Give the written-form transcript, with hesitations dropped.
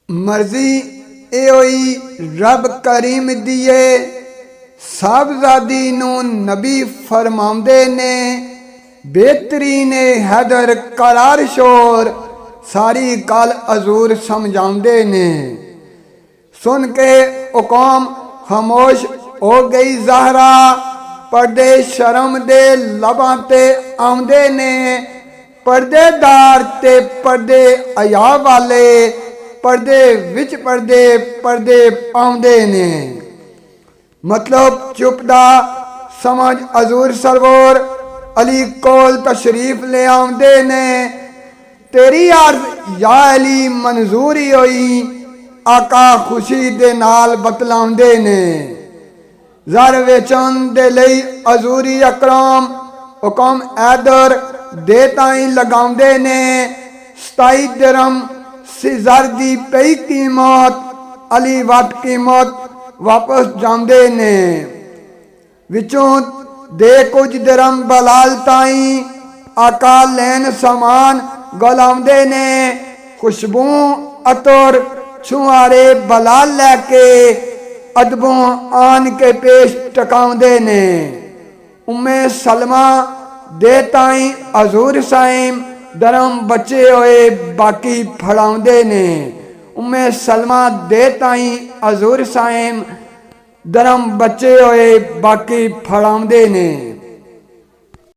मर्जी एही रब करीम दिए साहबजादी नू नबी फरमाउंदे ने बेहतरीन हैदर करार शोर सारी गल हजूर समझाउंदे ने। सुन के ओ कौम खामोश हो गई ज़हरा पर्दे शर्म दे लबां ते आउंदे ने पर्देदार ते पर्दे हया वाले पर्दे विच पर्दे पर्दे पाउंदे ने। मतलब चुपदा समझ हजूर सरवर अली कोल तशरीफ ले आउंदे ने। तेरी अर्ज या अली मंजूरी होई आका खुशी दे नाल बतलाउंदे ने। ज़र वेचन दे लई हजूरी अकरम हुकम ऐदर दे ताईं लगाउंदे ने। 27 दिरहम ज़र दी पई कीमत अली वट कीमत वापस जांदे ने। विचों दे कुछ दिरहम बलाल ताईं आका लैन समान गलाउंदे ने। खुशबू अतर छुआरे बलाल लैके अदबों आन के पेश टकाउंदे ने। उम्मे सलमा दे ताईं हजूर साईं दरम बचे होए बाकी फड़ाउंदे ने। उम्मे सलमा दे ताईं हजूर साईं दरम बचे होए बाकी फड़ाउंदे ने।